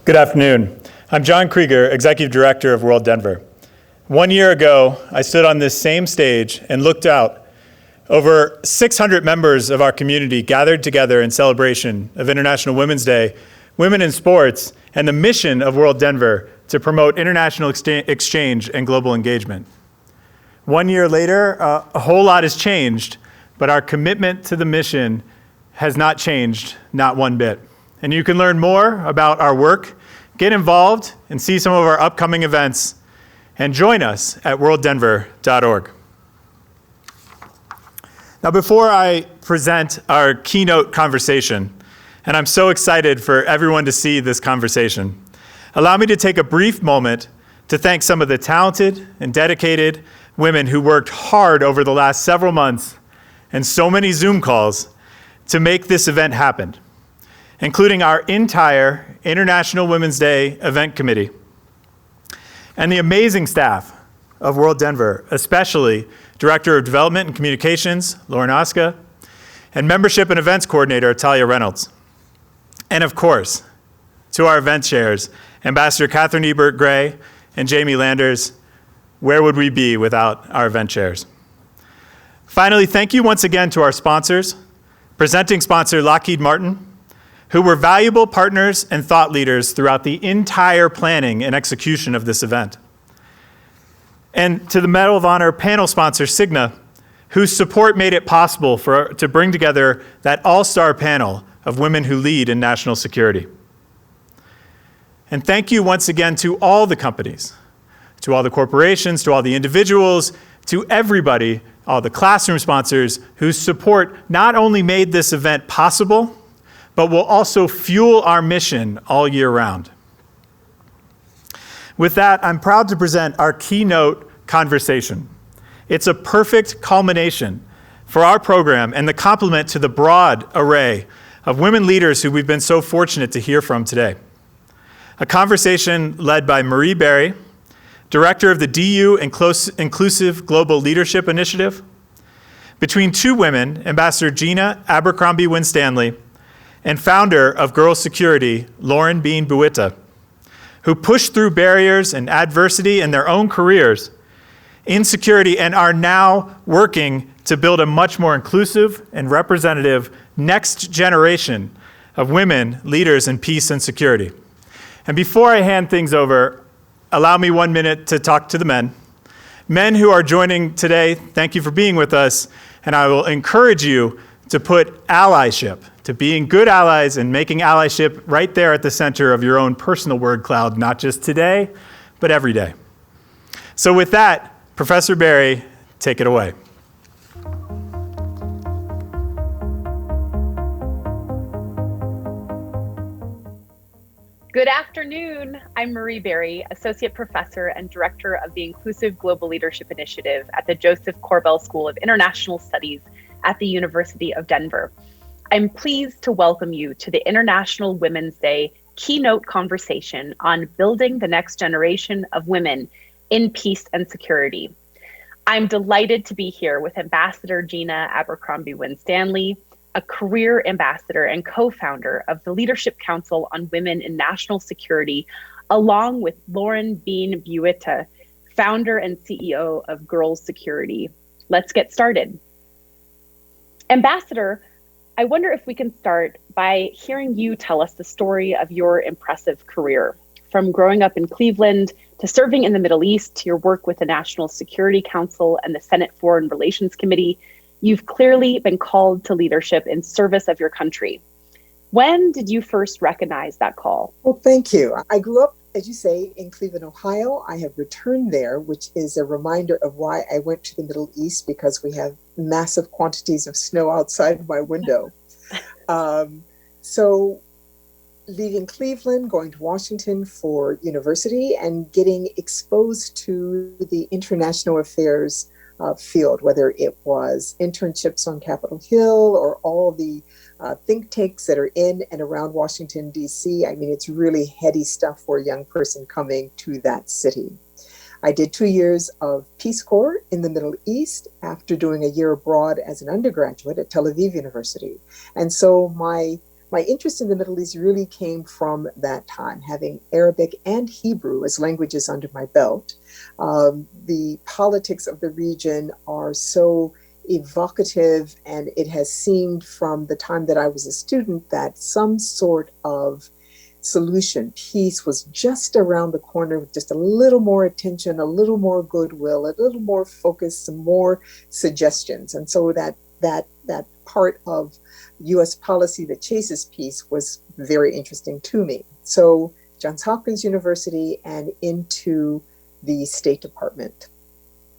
Good afternoon. I'm John Krieger, Executive Director of WorldDenver. 1 year ago, I stood on this same stage and looked out. Over 600 members of our community gathered together in celebration of International Women's Day, Women in Sports, and the mission of WorldDenver to promote international exchange and global engagement. 1 year later, a whole lot has changed, but our commitment to the mission has not changed, not one bit. And you can learn more about our work, get involved, and see some of our upcoming events, and join us at worlddenver.org. Now, before I present our keynote conversation, and I'm so excited for everyone to see this conversation, allow me to take a brief moment to thank some of the talented and dedicated women who worked hard over the last several months and so many Zoom calls to make this event happen, including our entire International Women's Day event committee and the amazing staff of WorldDenver, especially Director of Development and Communications, Lauren Oska, and Membership and Events Coordinator, Talia Reynolds. And of course, to our event chairs, Ambassador Catherine Ebert-Gray and Jamie Landers. Where would we be without our event chairs? Finally, thank you once again to our sponsors, presenting sponsor Lockheed Martin, who were valuable partners and thought leaders throughout the entire planning and execution of this event. And to the Medal of Honor panel sponsor, Cigna, whose support made it possible to bring together that all-star panel of women who lead in national security. And thank you once again to all the companies, to all the corporations, to all the individuals, to everybody, all the classroom sponsors whose support not only made this event possible, but will also fuel our mission all year round. With that, I'm proud to present our keynote conversation. It's a perfect culmination for our program and the complement to the broad array of women leaders who we've been so fortunate to hear from today. A conversation led by Marie Berry, Director of the DU Inclusive Global Leadership Initiative, between two women, Ambassador Gina Abercrombie-Winstanley, and founder of Girls Security, Lauren Bean Buitta, who pushed through barriers and adversity in their own careers in security and are now working to build a much more inclusive and representative next generation of women leaders in peace and security. And before I hand things over, allow me 1 minute to talk to the men. Men who are joining today, thank you for being with us, and I will encourage you to put allyship, to being good allies and making allyship right there at the center of your own personal word cloud, not just today, but every day. So with that, Professor Berry, take it away. Good afternoon. I'm Marie Berry, Associate Professor and Director of the Inclusive Global Leadership Initiative at the Joseph Korbel School of International Studies at the University of Denver. I'm pleased to welcome you to the International Women's Day keynote conversation on building the next generation of women in peace and security. I'm delighted to be here with Ambassador Gina Abercrombie-Winstanley, a career ambassador and co-founder of the Leadership Council on Women in National Security, along with Lauren Bean Buitta, founder and CEO of Girls Security. Let's get started. Ambassador, I wonder if we can start by hearing you tell us the story of your impressive career, from growing up in Cleveland to serving in the Middle East to your work with the National Security Council and the Senate Foreign Relations Committee. You've clearly been called to leadership in service of your country. When did you first recognize that call? Well, thank you. I grew up, as you say, in Cleveland, Ohio. I have returned there, which is a reminder of why I went to the Middle East, because we have massive quantities of snow outside my window. So leaving Cleveland, going to Washington for university and getting exposed to the international affairs field, whether it was internships on Capitol Hill or all the think tanks that are in and around Washington, D.C. I mean, it's really heady stuff for a young person coming to that city. I did 2 years of Peace Corps in the Middle East after doing a year abroad as an undergraduate at Tel Aviv University. And so my my interest in the Middle East really came from that time, having Arabic and Hebrew as languages under my belt. The politics of the region are so evocative, and it has seemed from the time that I was a student that some sort of solution, peace, was just around the corner with just a little more attention, a little more goodwill, a little more focus, some more suggestions. And so that part of U.S. policy that chases peace was very interesting to me. So Johns Hopkins University and into the State Department,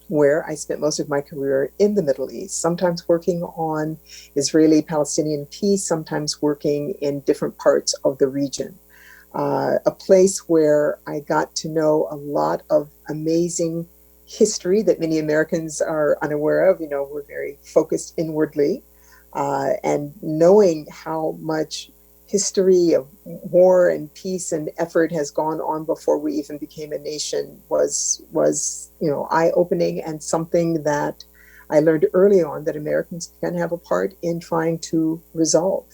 where I spent most of my career in the Middle East, sometimes working on Israeli-Palestinian peace, sometimes working in different parts of the region. A place where I got to know a lot of amazing history that many Americans are unaware of. We're very focused inwardly, and knowing how much history of war and peace and effort has gone on before we even became a nation was eye-opening, and something that I learned early on that Americans can have a part in trying to resolve.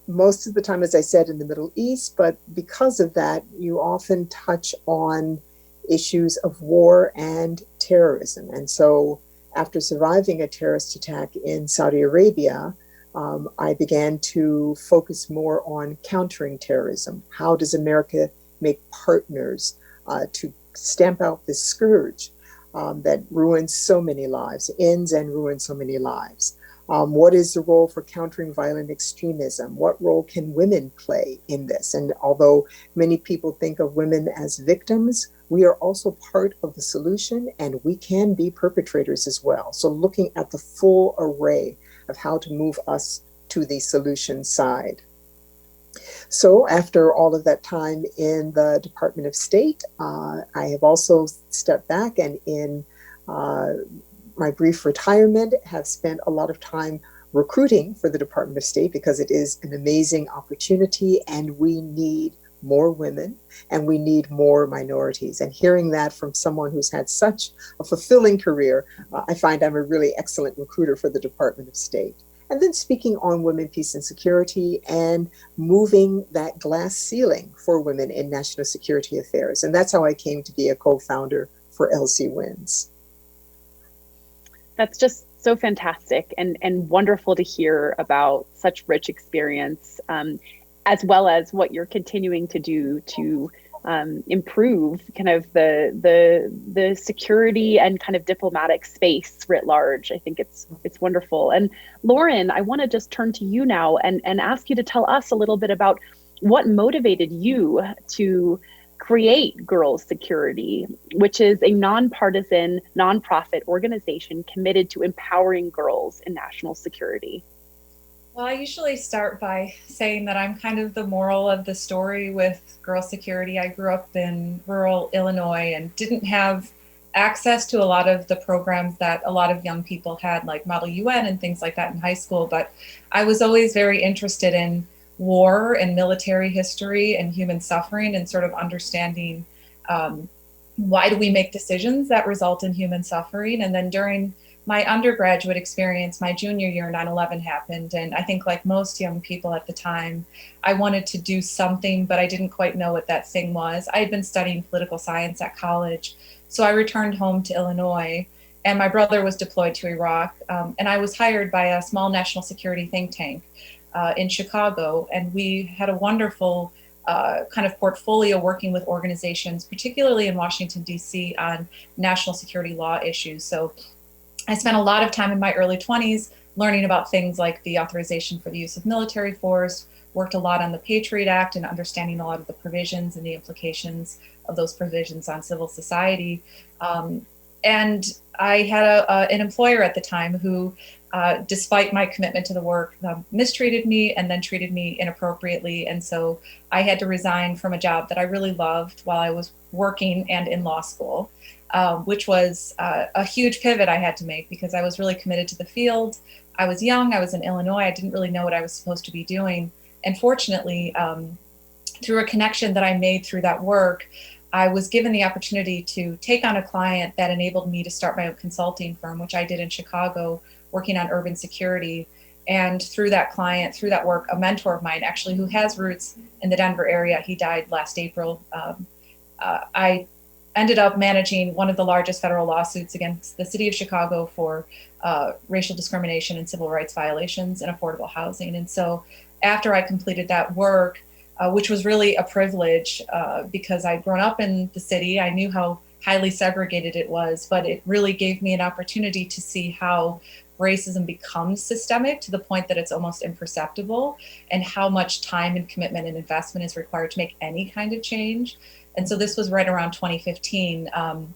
Most of the time, as I said, in the Middle East, but because of that, you often touch on issues of war and terrorism. And so after surviving a terrorist attack in Saudi Arabia, I began to focus more on countering terrorism. How does America make partners to stamp out this scourge that ruins so many lives, ends and ruins so many lives? What is the role for countering violent extremism? What role can women play in this? And although many people think of women as victims, we are also part of the solution, and we can be perpetrators as well. So looking at the full array of how to move us to the solution side. So after all of that time in the Department of State, I have also stepped back, and in my brief retirement have spent a lot of time recruiting for the Department of State, because it is an amazing opportunity and we need more women and we need more minorities. And hearing that from someone who's had such a fulfilling career, I find I'm a really excellent recruiter for the Department of State. And then speaking on women, peace, and security, and moving that glass ceiling for women in national security affairs. And that's how I came to be a co-founder for LC Wins. That's just so fantastic and wonderful to hear about such rich experience, as well as what you're continuing to do to improve kind of the security and kind of diplomatic space writ large. I think it's wonderful. And Lauren, I want to just turn to you now and ask you to tell us a little bit about what motivated you to create Girls Security, which is a nonpartisan, nonprofit organization committed to empowering girls in national security. Well, I usually start by saying that I'm kind of the moral of the story with Girls Security. I grew up in rural Illinois and didn't have access to a lot of the programs that a lot of young people had, like Model UN and things like that in high school. But I was always very interested in war and military history and human suffering, and sort of understanding why do we make decisions that result in human suffering. And then during my undergraduate experience, my junior year, 9/11 happened. And I think, like most young people at the time, I wanted to do something, but I didn't quite know what that thing was. I had been studying political science at college. So I returned home to Illinois, and my brother was deployed to Iraq. And I was hired by a small national security think tank in Chicago. And we had a wonderful kind of portfolio working with organizations, particularly in Washington, D.C., on national security law issues. So I spent a lot of time in my early 20s learning about things like the authorization for the use of military force, worked a lot on the Patriot Act and understanding a lot of the provisions and the implications of those provisions on civil society. And I had an employer at the time who, despite my commitment to the work, mistreated me and then treated me inappropriately. And so I had to resign from a job that I really loved while I was working and in law school, which was a huge pivot I had to make because I was really committed to the field. I was young, I was in Illinois, I didn't really know what I was supposed to be doing. And fortunately, through a connection that I made through that work, I was given the opportunity to take on a client that enabled me to start my own consulting firm, which I did in Chicago, working on urban security. And through that client, through that work, a mentor of mine actually who has roots in the Denver area, he died last April. I ended up managing one of the largest federal lawsuits against the city of Chicago for racial discrimination and civil rights violations in affordable housing. And so after I completed that work, which was really a privilege because I'd grown up in the city, I knew how highly segregated it was, but it really gave me an opportunity to see how racism becomes systemic to the point that it's almost imperceptible, and how much time and commitment and investment is required to make any kind of change. And so this was right around 2015, and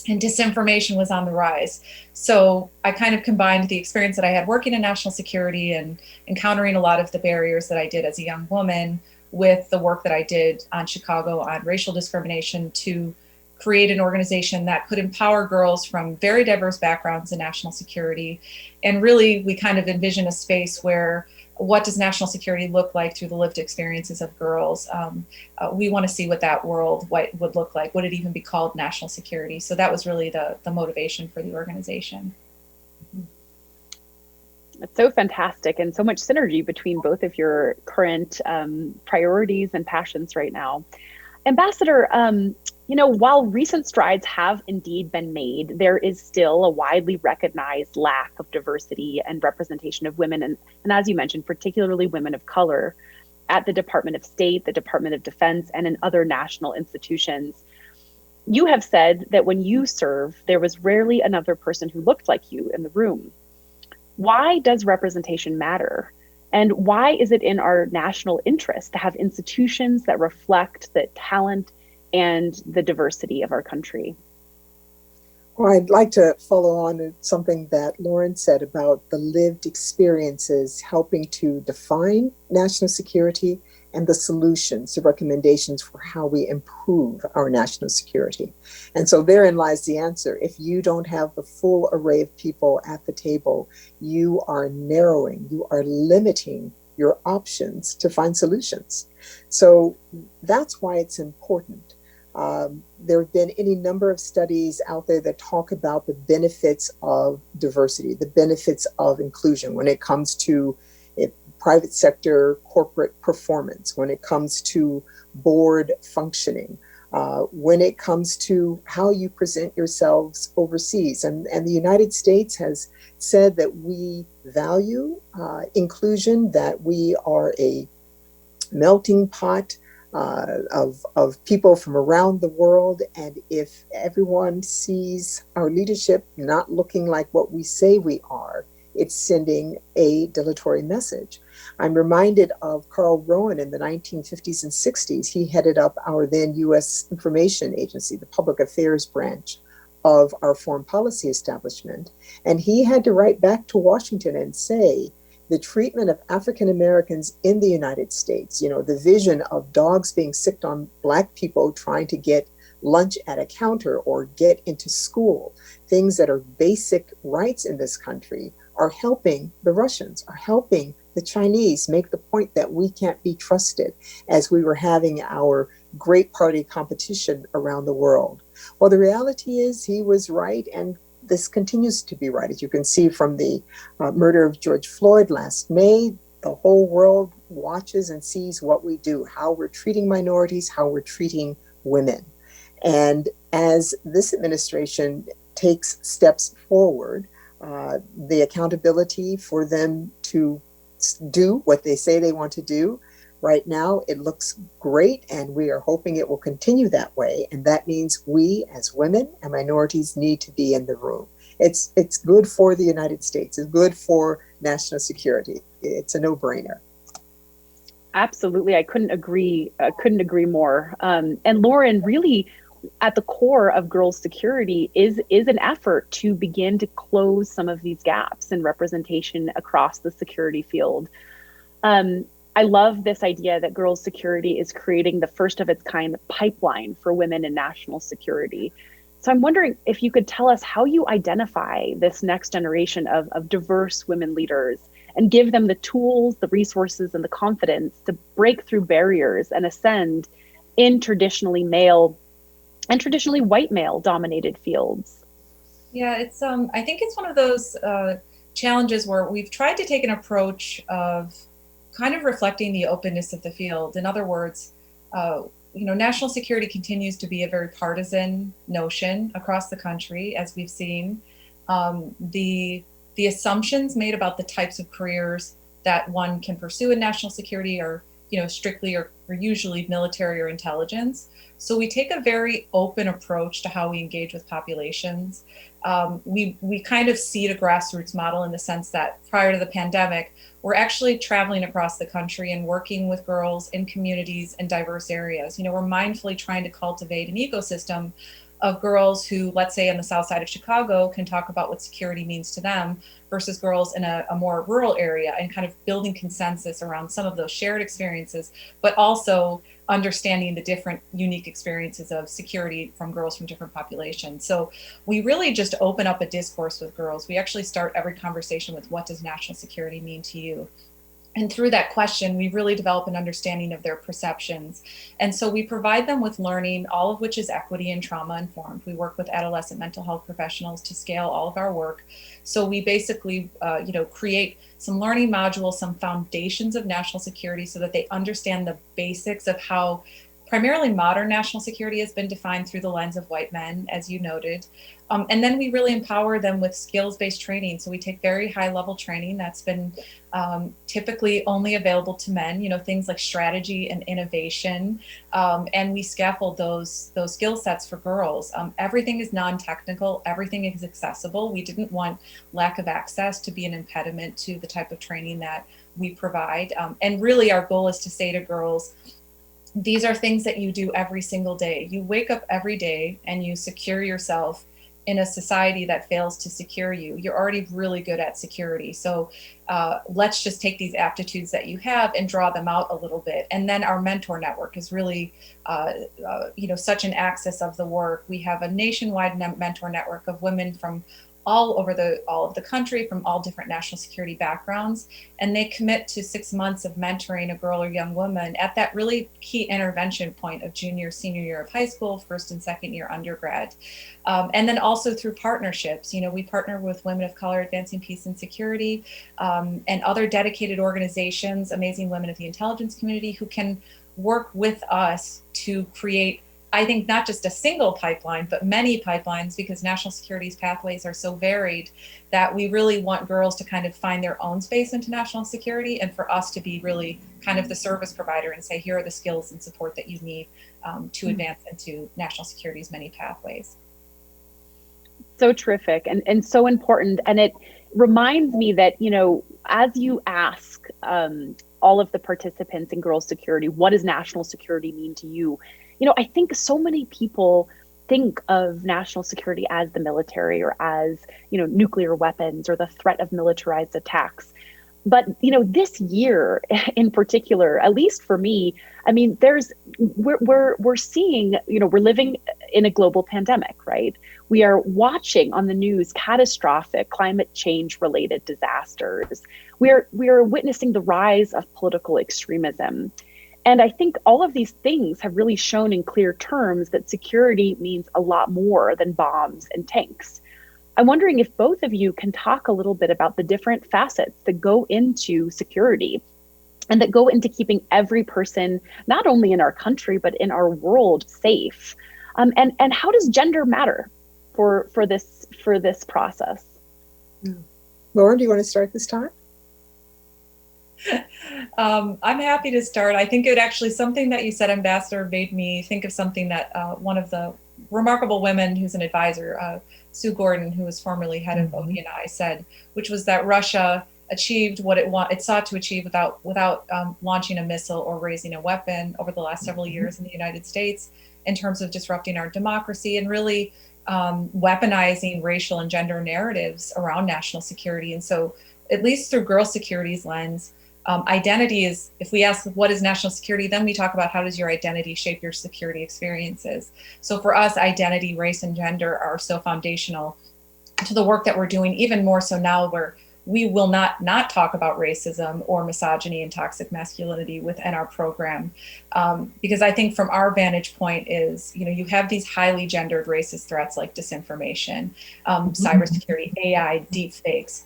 disinformation was on the rise. So I kind of combined the experience that I had working in national security and encountering a lot of the barriers that I did as a young woman with the work that I did on Chicago on racial discrimination to create an organization that could empower girls from very diverse backgrounds in national security. And really, we kind of envision a space where what does national security look like through the lived experiences of girls? We want to see what that world would look like. Would it even be called national security? So that was really the motivation for the organization. It's so fantastic, and so much synergy between both of your current priorities and passions right now. Ambassador, while recent strides have indeed been made, there is still a widely recognized lack of diversity and representation of women, and as you mentioned, particularly women of color, at the Department of State, the Department of Defense, and in other national institutions. You have said that when you served, there was rarely another person who looked like you in the room. Why does representation matter? And why is it in our national interest to have institutions that reflect the talent and the diversity of our country? Well, I'd like to follow on to something that Lauren said about the lived experiences helping to define national security and the solutions, the recommendations for how we improve our national security. And so therein lies the answer. If you don't have the full array of people at the table, you are narrowing, you are limiting your options to find solutions. So that's why it's important. There have been any number of studies out there that talk about the benefits of diversity, the benefits of inclusion when it comes to private sector corporate performance, when it comes to board functioning, when it comes to how you present yourselves overseas. And the United States has said that we value inclusion, that we are a melting pot of people from around the world. And if everyone sees our leadership not looking like what we say we are, it's sending a dilatory message. I'm reminded of Carl Rowan in the 1950s and 60s. He headed up our then U.S. Information Agency, the public affairs branch of our foreign policy establishment. And he had to write back to Washington and say, the treatment of African Americans in the United States, the vision of dogs being sicked on Black people trying to get lunch at a counter or get into school, things that are basic rights in this country, are helping the Russians, are helping the Chinese make the point that we can't be trusted as we were having our great party competition around the world. Well, the reality is he was right, and this continues to be right. As you can see from the murder of George Floyd last May, the whole world watches and sees what we do, how we're treating minorities, how we're treating women. And as this administration takes steps forward, the accountability for them to do what they say they want to do, right now it looks great, and we are hoping it will continue that way. And that means we as women and minorities need to be in the room. It's good for the United States. It's good for national security. It's a no-brainer. Absolutely. I couldn't agree more. And Lauren, really, at the core of girls' security is an effort to begin to close some of these gaps in representation across the security field. I love this idea that girls' security is creating the first of its kind pipeline for women in national security. So I'm wondering if you could tell us how you identify this next generation of diverse women leaders and give them the tools, the resources, and the confidence to break through barriers and ascend in traditionally male and traditionally white male dominated fields. Yeah, it's I think it's one of those challenges where we've tried to take an approach of kind of reflecting the openness of the field. In other words, national security continues to be a very partisan notion across the country, as we've seen. The assumptions made about the types of careers that one can pursue in national security are, strictly or usually military or intelligence. So we take a very open approach to how we engage with populations. We kind of seed a grassroots model in the sense that prior to the pandemic, we're actually traveling across the country and working with girls in communities in diverse areas. We're mindfully trying to cultivate an ecosystem of girls who, let's say in the south side of Chicago, can talk about what security means to them versus girls in a more rural area, and kind of building consensus around some of those shared experiences, but also understanding the different unique experiences of security from girls from different populations. So we really just open up a discourse with girls. We actually start every conversation with, what does national security mean to you? And through that question, we really develop an understanding of their perceptions. And so we provide them with learning, all of which is equity and trauma informed. We work with adolescent mental health professionals to scale all of our work. So we basically, create some learning modules, some foundations of national security so that they understand the basics of how primarily modern national security has been defined through the lens of white men, as you noted. And then we really empower them with skills-based training. So we take very high-level training that's been typically only available to men, things like strategy and innovation. And we scaffold those skill sets for girls. Everything is non-technical, everything is accessible. We didn't want lack of access to be an impediment to the type of training that we provide. And really our goal is to say to girls, these are things that you do every single day. You wake up every day and you secure yourself in a society that fails to secure you. You're already really good at security. So let's just take these aptitudes that you have and draw them out a little bit. And then our mentor network is really, such an axis of the work. We have a nationwide mentor network of women from all of the country, from all different national security backgrounds, and they commit to 6 months of mentoring a girl or young woman at that really key intervention point of junior, senior year of high school, first and second year undergrad. And then also through partnerships, we partner with Women of Color Advancing Peace and Security, and other dedicated organizations, amazing women of the intelligence community, who can work with us to create, I think, not just a single pipeline, but many pipelines, because national security's pathways are so varied that we really want girls to kind of find their own space into national security, and for us to be really kind of the service provider and say, here are the skills and support that you need to advance into national security's many pathways. So terrific and so important. And it reminds me that, as you ask all of the participants in girls' security, what does national security mean to you? I think so many people think of national security as the military, or as, nuclear weapons, or the threat of militarized attacks. But, this year in particular, at least for me, I mean, we're seeing, we're living in a global pandemic, right? We are watching on the news catastrophic climate change related disasters. We are witnessing the rise of political extremism. And I think all of these things have really shown in clear terms that security means a lot more than bombs and tanks. I'm wondering if both of you can talk a little bit about the different facets that go into security and that go into keeping every person, not only in our country, but in our world, safe. And how does gender matter for this process? Lauren, do you want to start this time? I'm happy to start. I think something that you said, Ambassador, made me think of something that one of the remarkable women who's an advisor, Sue Gordon, who was formerly head of ODNI, said, which was that Russia achieved what it sought to achieve without launching a missile or raising a weapon over the last several years in the United States, in terms of disrupting our democracy and really weaponizing racial and gender narratives around national security. And so, at least through girl security's lens, identity is, if we ask what is national security, then we talk about how does your identity shape your security experiences. So for us, identity, race, and gender are so foundational to the work that we're doing, even more so now where we will not talk about racism or misogyny and toxic masculinity within our program. Because I think from our vantage point is, you have these highly gendered racist threats like disinformation, cybersecurity, AI, deepfakes.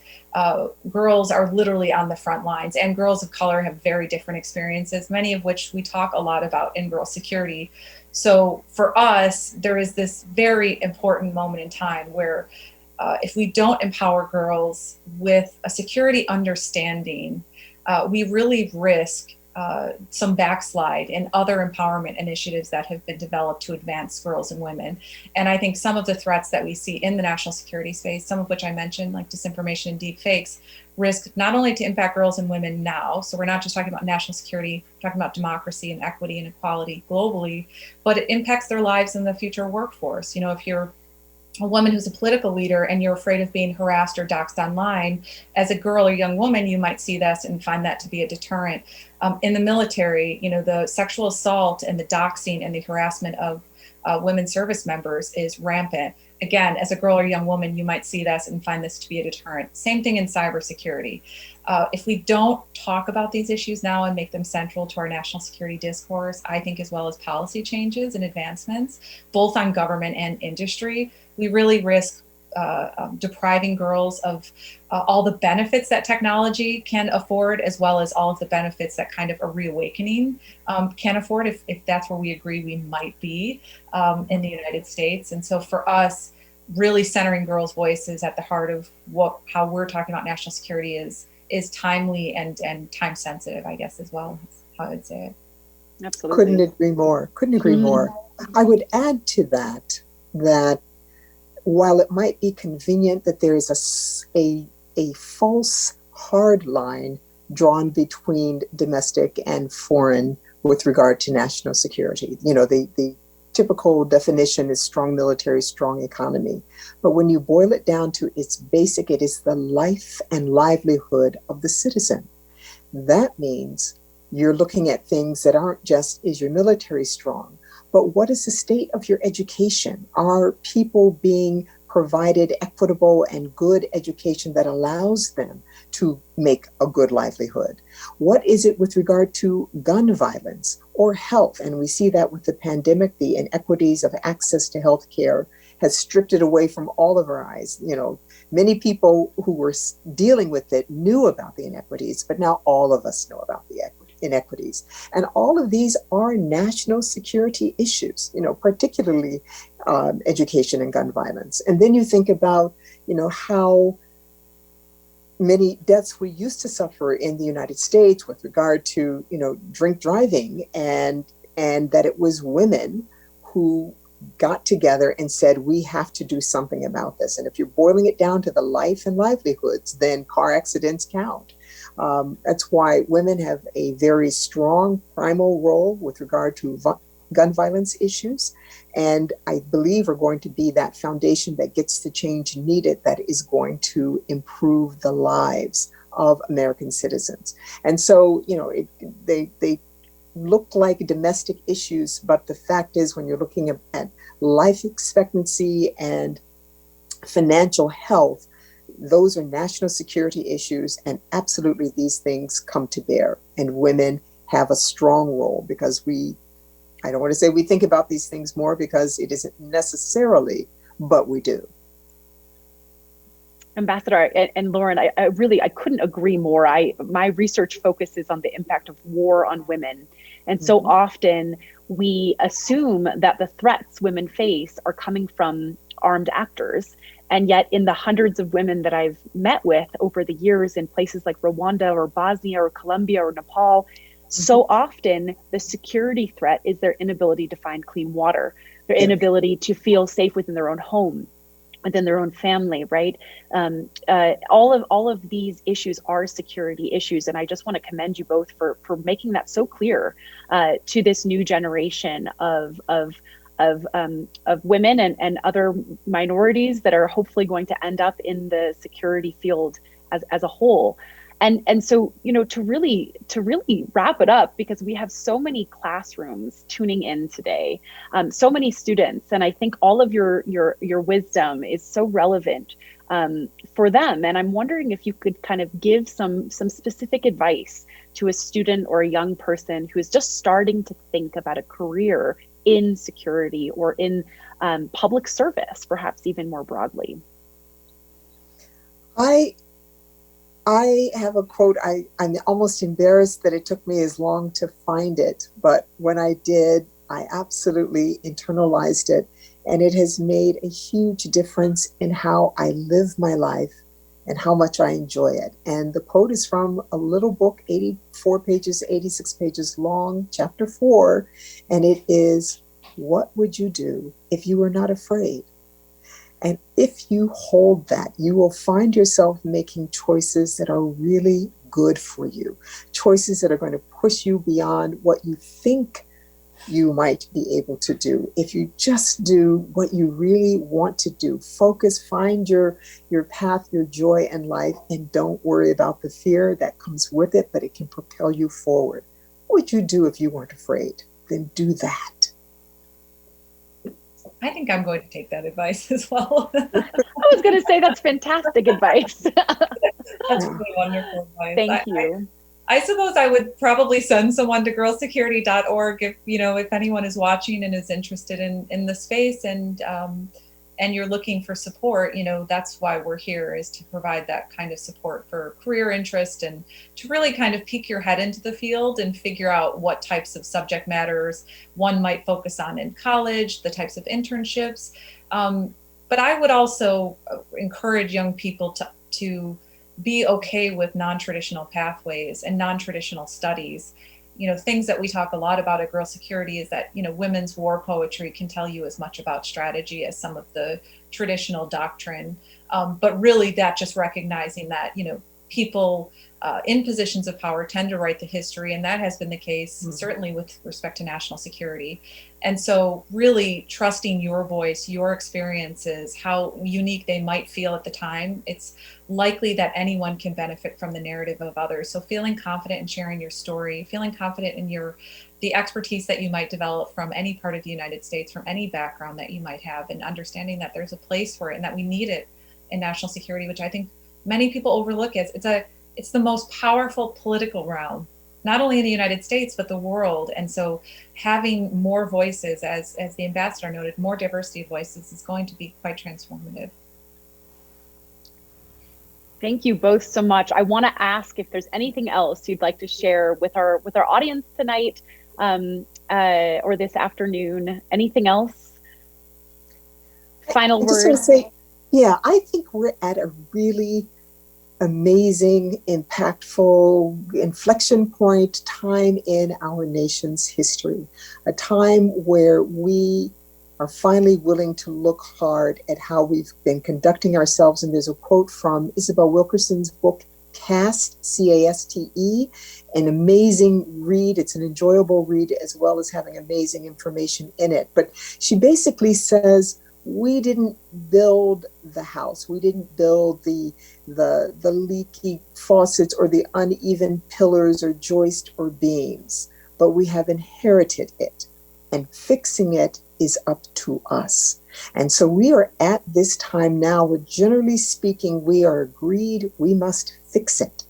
Girls are literally on the front lines, and girls of color have very different experiences, many of which we talk a lot about in girl security. So for us, there is this very important moment in time where if we don't empower girls with a security understanding, we really risk some backslide in other empowerment initiatives that have been developed to advance girls and women. And I think some of the threats that we see in the national security space, some of which I mentioned, like disinformation and deepfakes, risk not only to impact girls and women now, so we're not just talking about national security, we're talking about democracy and equity and equality globally, but it impacts their lives in the future workforce. If you're a woman who's a political leader and you're afraid of being harassed or doxxed online, as a girl or young woman, you might see this and find that to be a deterrent. In the military, the sexual assault and the doxing and the harassment of women service members is rampant. Again, as a girl or young woman, you might see this and find this to be a deterrent. Same thing in cybersecurity. If we don't talk about these issues now and make them central to our national security discourse, I think as well as policy changes and advancements, both on government and industry, we really risk depriving girls of all the benefits that technology can afford, as well as all of the benefits that kind of a reawakening can afford, if that's where we agree we might be in the United States. And so for us, really centering girls' voices at the heart of how we're talking about national security is timely and time sensitive, I guess, as well, is how I'd say it. Absolutely. Couldn't agree more. I would add to that while it might be convenient that there is a false hard line drawn between domestic and foreign with regard to national security. The typical definition is strong military, strong economy. But when you boil it down to its basic, it is the life and livelihood of the citizen. That means you're looking at things that aren't just, is your military strong, but what is the state of your education? Are people being provided equitable and good education that allows them to make a good livelihood? What is it with regard to gun violence or health? And we see that with the pandemic, the inequities of access to health care has stripped it away from all of our eyes. Many people who were dealing with it knew about the inequities, but now all of us know about the inequities. And all of these are national security issues, particularly education and gun violence. And then you think about, how many deaths we used to suffer in the United States with regard to, drink driving, and that it was women who got together and said, we have to do something about this. And if you're boiling it down to the life and livelihoods, then car accidents count. That's why women have a very strong primal role with regard to gun violence issues. And I believe are going to be that foundation that gets the change needed that is going to improve the lives of American citizens. And so, they look like domestic issues, but the fact is when you're looking at life expectancy and financial health, those are national security issues, and absolutely these things come to bear. And women have a strong role because I don't want to say we think about these things more because it isn't necessarily, but we do. Ambassador and Lauren, I couldn't agree more. My research focuses on the impact of war on women. And so often we assume that the threats women face are coming from armed actors. And yet in the hundreds of women that I've met with over the years in places like Rwanda or Bosnia or Colombia or Nepal, so often the security threat is their inability to find clean water, their inability to feel safe within their own home, within their own family, right? All of these issues are security issues, and I just want to commend you both for making that so clear to this new generation of women and other minorities that are hopefully going to end up in the security field as a whole. And so, to really wrap it up, because we have so many classrooms tuning in today, so many students, and I think all of your wisdom is so relevant for them. And I'm wondering if you could kind of give some specific advice to a student or a young person who is just starting to think about a career in security or in public service, perhaps even more broadly. I have a quote. I'm almost embarrassed that it took me as long to find it, but when I did, I absolutely internalized it, and it has made a huge difference in how I live my life and how much I enjoy it. And the quote is from a little book, 84 pages, 86 pages long, chapter 4, and it is, "What would you do if you were not afraid?" And if you hold that, you will find yourself making choices that are really good for you, choices that are going to push you beyond what you think you might be able to do. If you just do what you really want to do, focus, find your path, your joy in life, and don't worry about the fear that comes with it, but it can propel you forward. What would you do if you weren't afraid? Then do that. I think I'm going to take that advice as well. I was going to say that's fantastic advice. That's really wonderful advice. Thank you. I suppose I would probably send someone to girlsecurity.org if anyone is watching and is interested in the space and you're looking for support. That's why we're here, is to provide that kind of support for career interest and to really kind of peek your head into the field and figure out what types of subject matters one might focus on in college, the types of internships. But I would also encourage young people to be okay with non-traditional pathways and non-traditional studies. Things that we talk a lot about at Girl Security is that, women's war poetry can tell you as much about strategy as some of the traditional doctrine. But really that just recognizing that, people in positions of power tend to write the history, and that has been the case certainly with respect to national security. And so really trusting your voice, your experiences, how unique they might feel at the time, it's likely that anyone can benefit from the narrative of others. So feeling confident in sharing your story, feeling confident in the expertise that you might develop from any part of the United States, from any background that you might have, and understanding that there's a place for it and that we need it in national security, which I think many people overlook as it's the most powerful political realm, not only in the United States, but the world. And so having more voices, as the ambassador noted, more diversity of voices is going to be quite transformative. Thank you both so much. I want to ask if there's anything else you'd like to share with our audience tonight or this afternoon. Anything else? Final I word. just want to say, I think we're at a really amazing, impactful inflection point time in our nation's history, a time where we are finally willing to look hard at how we've been conducting ourselves. And there's a quote from Isabel Wilkerson's book, Caste, C-A-S-T-E, an amazing read. It's an enjoyable read as well as having amazing information in it. But she basically says, we didn't build the house. We didn't build the leaky faucets or the uneven pillars or joists or beams, but we have inherited it, and fixing it is up to us. And so we are at this time now where, generally speaking, we are agreed we must fix it.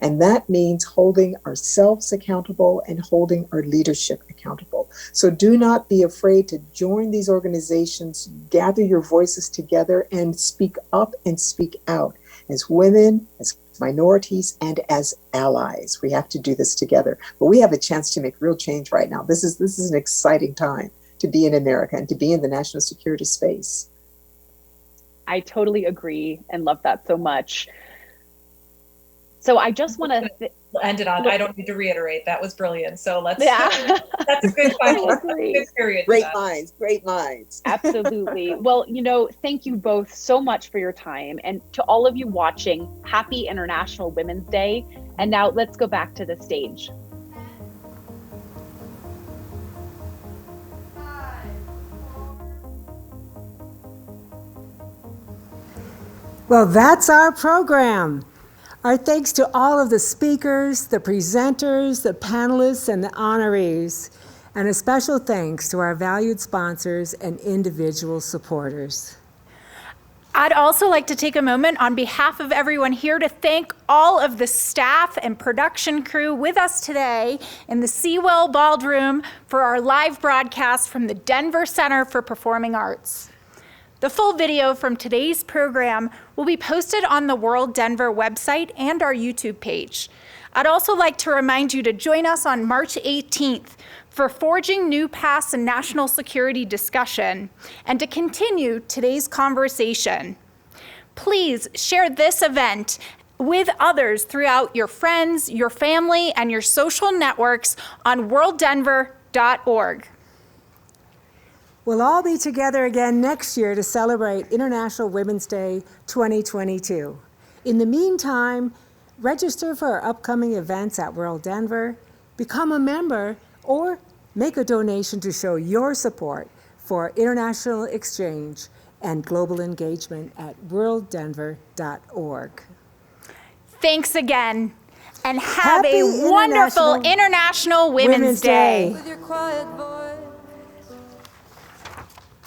And that means holding ourselves accountable and holding our leadership accountable. So do not be afraid to join these organizations, gather your voices together and speak up and speak out as women, as minorities, and as allies. We have to do this together. But we have a chance to make real change right now. This is an exciting time to be in America and to be in the national security space. I totally agree and love that so much. So I just want to end it on, I don't need to reiterate, that was brilliant. So let's, that's a good final, good period. Great minds. Absolutely. Well, thank you both so much for your time. And to all of you watching, happy International Women's Day. And now let's go back to the stage. Well, that's our program. Our thanks to all of the speakers, the presenters, the panelists, and the honorees, and a special thanks to our valued sponsors and individual supporters. I'd also like to take a moment on behalf of everyone here to thank all of the staff and production crew with us today in the Sewell Ballroom for our live broadcast from the Denver Center for Performing Arts. The full video from today's program will be posted on the WorldDenver website and our YouTube page. I'd also like to remind you to join us on March 18th for Forging New Paths in National Security discussion and to continue today's conversation. Please share this event with others throughout your friends, your family, and your social networks on worlddenver.org. We'll all be together again next year to celebrate International Women's Day 2022. In the meantime, register for our upcoming events at WorldDenver, become a member, or make a donation to show your support for international exchange and global engagement at worlddenver.org. Thanks again, and have a wonderful International Women's Day. With your quiet voice.